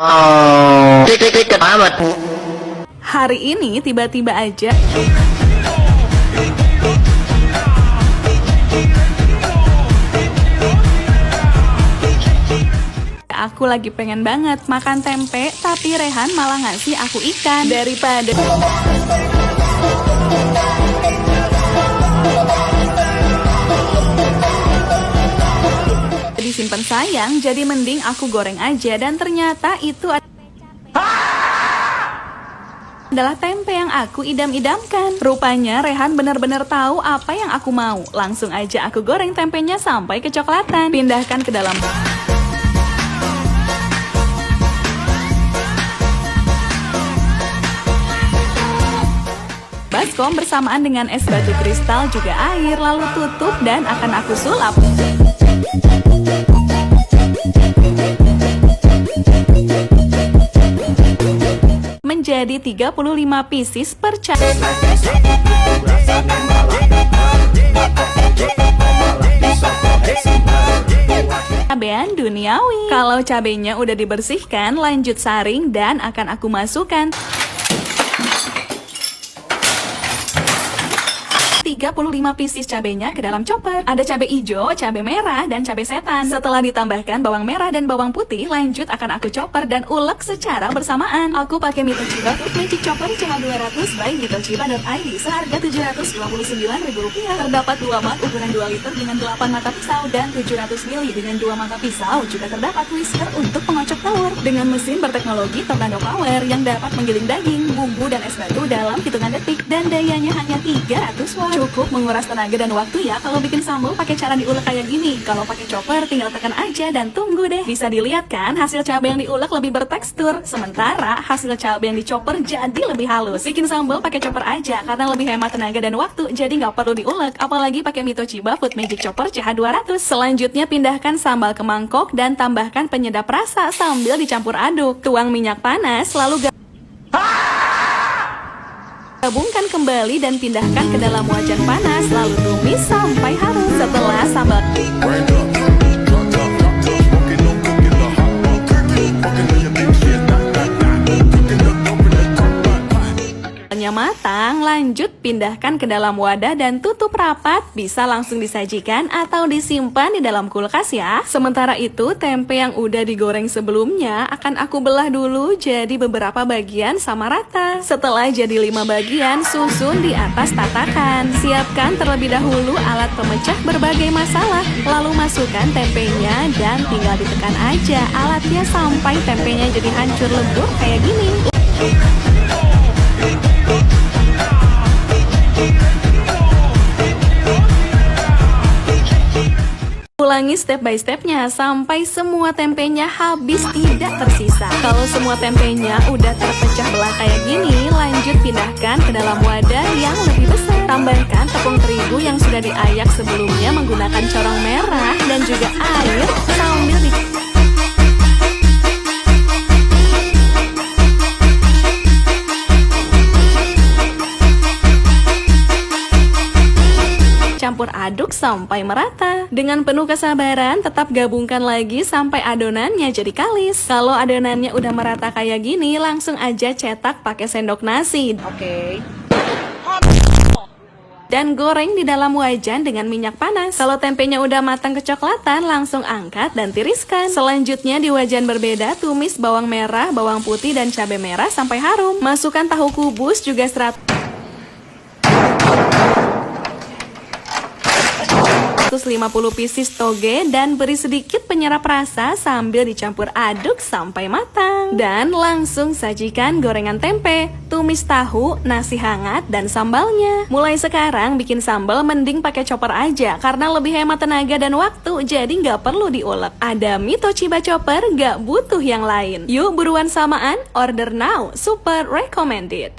Oh, deket amat. Hari ini tiba-tiba aja aku lagi pengen banget makan tempe, tapi Rehan malah ngasih aku ikan. Daripada disimpan sayang, jadi mending aku goreng aja. Dan ternyata itu adalah tempe yang aku idam-idamkan. Rupanya Rehan benar-benar tahu apa yang aku mau. Langsung aja aku goreng tempenya sampai kecoklatan. Pindahkan ke dalam baskom bersamaan dengan es batu kristal juga air. Lalu tutup dan akan aku sulap menjadi 35 pieces per cabean duniawi. Kalau cabenya udah dibersihkan, lanjut saring dan akan aku masukkan 35 pieces cabenya ke dalam chopper. Ada cabai hijau, cabai merah, dan cabai setan. Setelah ditambahkan bawang merah dan bawang putih, lanjut akan aku chopper dan ulek secara bersamaan. Aku pakai Mitochiba Food Magic Chopper CH200 by Mitochiba.id seharga Rp729.000. Terdapat 2 mat ukuran 2 liter dengan 8 mata pisau dan 700 ml dengan 2 mata pisau. Juga terdapat whisker untuk pengocok telur dengan mesin berteknologi Tornado Power yang dapat menggiling daging, bumbu, dan es batu dalam hitungan detik dan dayanya hanya 300 watt. Cukup menguras tenaga dan waktu ya kalau bikin sambal pakai cara diulek kayak gini. Kalau pakai chopper tinggal tekan aja dan tunggu deh. Bisa dilihat kan hasil cabai yang diulek lebih bertekstur, sementara hasil cabai yang dicopper jadi lebih halus. Bikin sambal pakai chopper aja karena lebih hemat tenaga dan waktu, jadi nggak perlu diulek. Apalagi pakai Mitochiba Food Magic Chopper CH200. Selanjutnya pindahkan sambal ke mangkok dan tambahkan penyedap rasa sambil dicampur aduk. Tuang minyak panas lalu gabungkan kembali dan pindahkan ke dalam wajan panas, lalu tumis sampai harum. Setelah sambal matang, lanjut pindahkan ke dalam wadah dan tutup rapat. Bisa langsung disajikan atau disimpan di dalam kulkas ya. Sementara itu tempe yang udah digoreng sebelumnya akan aku belah dulu jadi beberapa bagian sama rata. Setelah jadi 5 bagian, susun di atas tatakan. Siapkan terlebih dahulu alat pemecah berbagai masalah, lalu masukkan tempenya dan tinggal ditekan aja alatnya sampai tempenya jadi hancur lebur kayak gini. Ulangi step by stepnya sampai semua tempenya habis tidak tersisa. Kalau semua tempenya udah terpecah belah kayak gini, lanjut pindahkan ke dalam wadah yang lebih besar. Tambahkan tepung terigu yang sudah diayak sebelumnya menggunakan corong merah dan juga air sambil campur aduk sampai merata. Dengan penuh kesabaran, tetap gabungkan lagi sampai adonannya jadi kalis. Kalau adonannya udah merata kayak gini, langsung aja cetak pakai sendok nasi. Oke. Dan goreng di dalam wajan dengan minyak panas. Kalau tempenya udah matang kecoklatan, langsung angkat dan tiriskan. Selanjutnya di wajan berbeda, tumis bawang merah, bawang putih, dan cabai merah sampai harum. Masukkan tahu kubus juga 150 pieces toge dan beri sedikit penyerap rasa sambil dicampur aduk sampai matang. Dan langsung sajikan gorengan tempe, tumis tahu, nasi hangat, dan sambalnya. Mulai sekarang bikin sambal mending pakai chopper aja karena lebih hemat tenaga dan waktu, jadi nggak perlu diulek. Ada Mitochiba Chopper, nggak butuh yang lain. Yuk buruan samaan, order now, super recommended.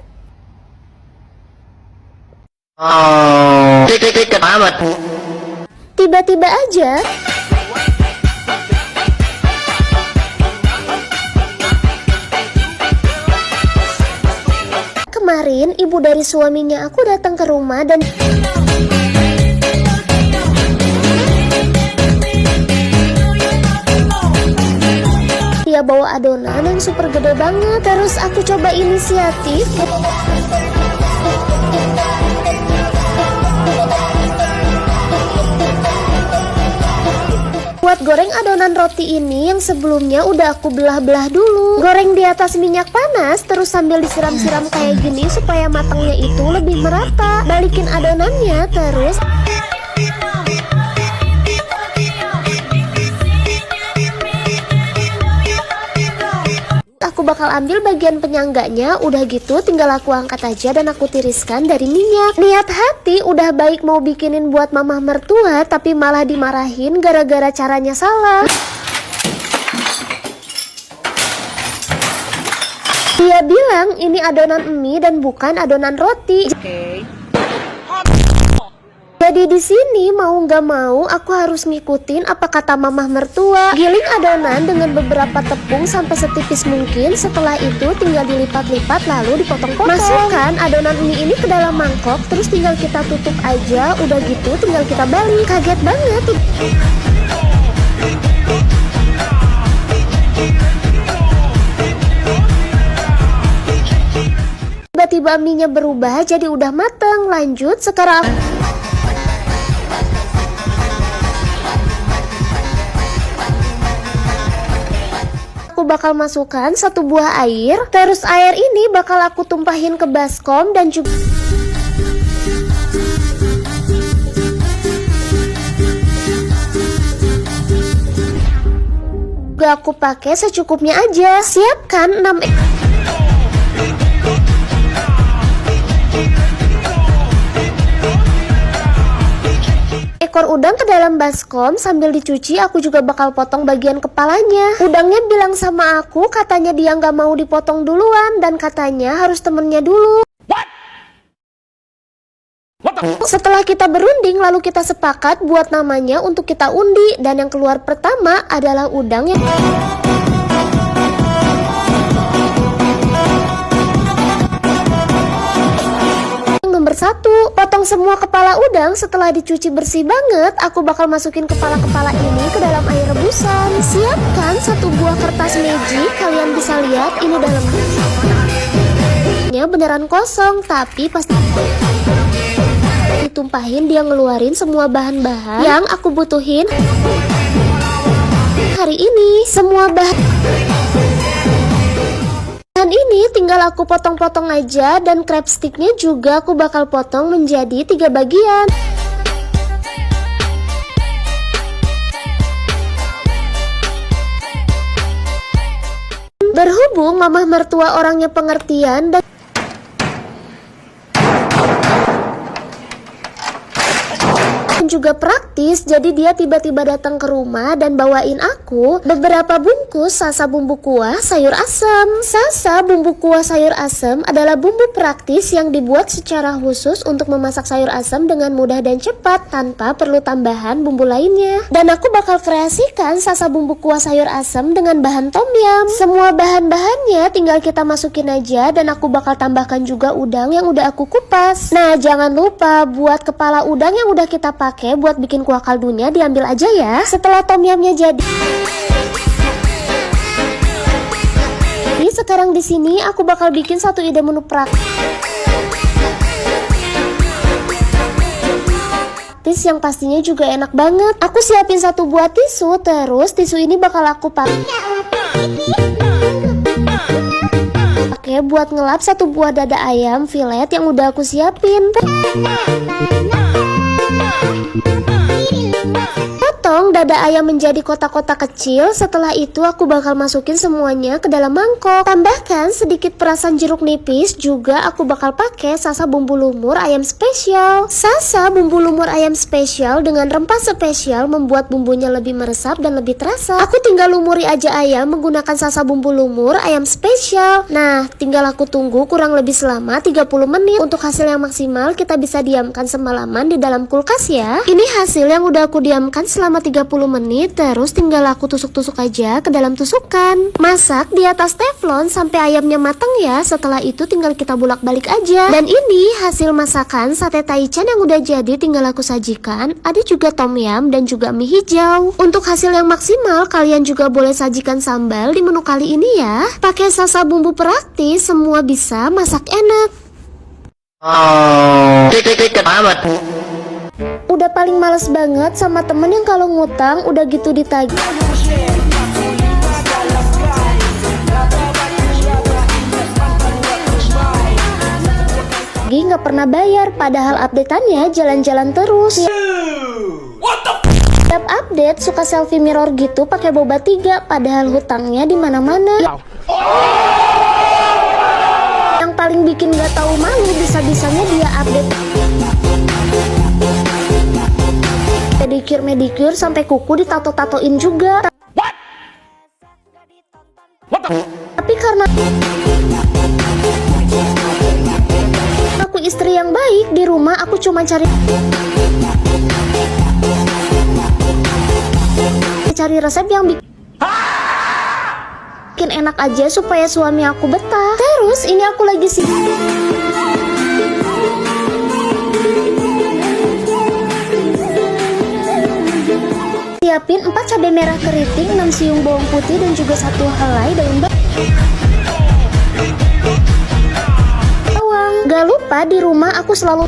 Oh, deket amat. Tiba-tiba aja kemarin ibu dari suaminya aku datang ke rumah dan dia dia bawa adonan yang super gede banget. Terus aku coba inisiatif buat goreng adonan roti ini yang sebelumnya udah aku belah-belah dulu. Goreng di atas minyak panas, terus sambil disiram-siram kayak gini supaya matangnya itu lebih merata. Balikin adonannya, terus aku bakal ambil bagian penyangganya. Udah gitu tinggal aku angkat aja dan aku tiriskan dari minyak. Niat hati udah baik mau bikinin buat mamah mertua, tapi malah dimarahin gara-gara caranya salah. Dia bilang ini adonan mie dan bukan adonan roti. Jadi di sini mau nggak mau aku harus ngikutin apa kata mamah mertua. Giling adonan dengan beberapa tepung sampai setipis mungkin. Setelah itu tinggal dilipat-lipat lalu dipotong-potong. Masukkan adonan mie ini ke dalam mangkok, terus tinggal kita tutup aja. Udah gitu tinggal kita balik. Kaget banget. Tiba-tiba mie-nya berubah jadi udah mateng. Lanjut sekarang aku bakal masukkan 1 buah air. Terus air ini bakal aku tumpahin ke baskom dan juga aku pakai secukupnya aja. Siapkan 6 ekor udang ke dalam baskom. Sambil dicuci aku juga bakal potong bagian kepalanya. Udangnya bilang sama aku, katanya dia nggak mau dipotong duluan dan katanya harus temennya dulu. Setelah kita berunding lalu kita sepakat buat namanya untuk kita undi, dan yang keluar pertama adalah udang yang nomor 1. Potong semua kepala udang. Setelah dicuci bersih banget, aku bakal masukin kepala-kepala ini ke dalam air rebusan. Siapkan 1 buah kertas magic. Kalian bisa lihat ini dalamnya beneran kosong, tapi pasti ditumpahin dia ngeluarin semua bahan-bahan yang aku butuhin hari ini. Semua bahan ini tinggal aku potong-potong aja, dan crab sticknya juga aku bakal potong menjadi 3 bagian. Berhubung mamah mertua orangnya pengertian dan juga praktis, jadi dia tiba-tiba datang ke rumah dan bawain aku beberapa bungkus Sasa bumbu kuah sayur asam. Sasa bumbu kuah sayur asam adalah bumbu praktis yang dibuat secara khusus untuk memasak sayur asam dengan mudah dan cepat tanpa perlu tambahan bumbu lainnya. Dan aku bakal kreasikan Sasa bumbu kuah sayur asam dengan bahan tom yum. Semua bahan-bahannya tinggal kita masukin aja, dan aku bakal tambahkan juga udang yang udah aku kupas. Nah, jangan lupa buat kepala udang yang udah kita pakai buat bikin kuah kaldunya diambil aja ya. Setelah tom yumnya jadi, sekarang di sini aku bakal bikin 1 ide menu praktis yang pastinya juga enak banget. Aku siapin 1 buah tisu, terus tisu ini bakal aku pakai buat ngelap 1 buah dada ayam filet yang udah aku siapin. Potong dada ayam menjadi kotak-kotak kecil. Setelah itu aku bakal masukin semuanya ke dalam mangkok. Tambahkan sedikit perasan jeruk nipis. Juga aku bakal pakai Sasa bumbu lumur ayam spesial. Sasa bumbu lumur ayam spesial dengan rempah spesial membuat bumbunya lebih meresap dan lebih terasa. Aku tinggal lumuri aja ayam menggunakan Sasa bumbu lumur ayam spesial. Nah, tinggal aku tunggu kurang lebih selama 30 menit. Untuk hasil yang maksimal kita bisa diamkan semalaman di dalam kulkas ya. Ini hasil yang udah aku diamkan selama selama 30 menit, terus tinggal aku tusuk-tusuk aja ke dalam tusukan. Masak di atas teflon sampai ayamnya matang ya. Setelah itu tinggal kita bolak-balik aja. Dan ini hasil masakan sate taichan yang udah jadi, tinggal aku sajikan. Ada juga tom yum dan juga mie hijau. Untuk hasil yang maksimal, kalian juga boleh sajikan sambal di menu kali ini ya. Pakai salsa bumbu praktis, semua bisa masak enak. Deket amat. Udah paling males banget sama temen yang kalau ngutang udah gitu ditagih. Nggak pernah bayar, padahal updateannya jalan-jalan terus. Setiap update suka selfie mirror gitu pakai boba 3, padahal hutangnya di mana-mana. Yang paling bikin nggak tahu malu, bisa-bisanya dia update pedicure sampai kuku ditato-tatoin juga. Tapi karena aku istri yang baik, di rumah aku cuma cari resep yang bikin enak aja supaya suami aku betah. Terus ini aku lagi siapin 4 cabai merah keriting, 6 siung bawang putih, dan juga 1 helai daun bawang. Gak lupa di rumah aku selalu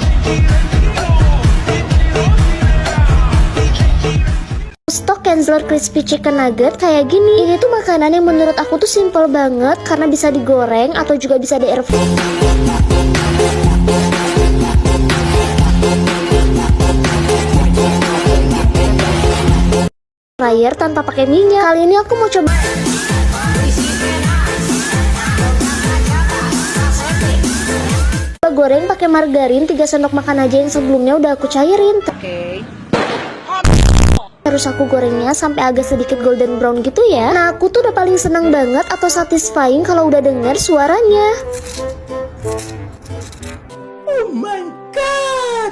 stok Kienzler crispy chicken nugget kayak gini. Ini tuh makanan yang menurut aku tuh simple banget karena bisa digoreng atau juga bisa di air fryer tanpa pakai minyak. Kali ini aku mau coba goreng pakai margarin 3 sendok makan aja yang sebelumnya udah aku cairin. Terus aku gorengnya sampai agak sedikit golden brown gitu ya. Nah, aku tuh udah paling senang banget atau satisfying kalau udah denger suaranya. Oh my god.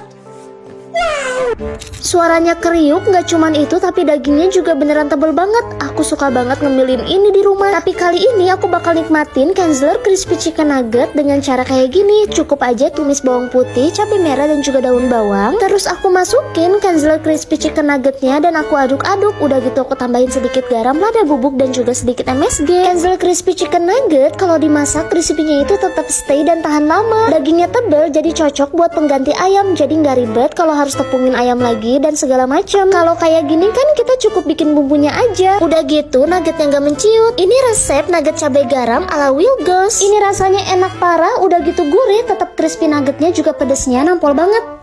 Wow. Suaranya kriuk, nggak cuman itu tapi dagingnya juga beneran tebel banget. Aku suka banget ngemilin ini di rumah. Tapi kali ini aku bakal nikmatin Kienzler crispy chicken nugget dengan cara kayak gini. Cukup aja tumis bawang putih, cabai merah dan juga daun bawang. Terus aku masukin Kienzler crispy chicken nuggetnya dan aku aduk-aduk. Udah gitu aku tambahin sedikit garam, lada bubuk dan juga sedikit MSG. Kienzler crispy chicken nugget kalau dimasak crispy-nya itu tetap stay dan tahan lama. Dagingnya tebel jadi cocok buat pengganti ayam. Jadi nggak ribet kalau harus tepungin ayam lagi dan segala macam. Kalau kayak gini kan kita cukup bikin bumbunya aja. Udah gitu nuggetnya nggak menciut. Ini resep nugget cabai garam ala Wilgos. Ini rasanya enak parah. Udah gitu gurih, tetap crispy, nuggetnya juga pedesnya nampol banget.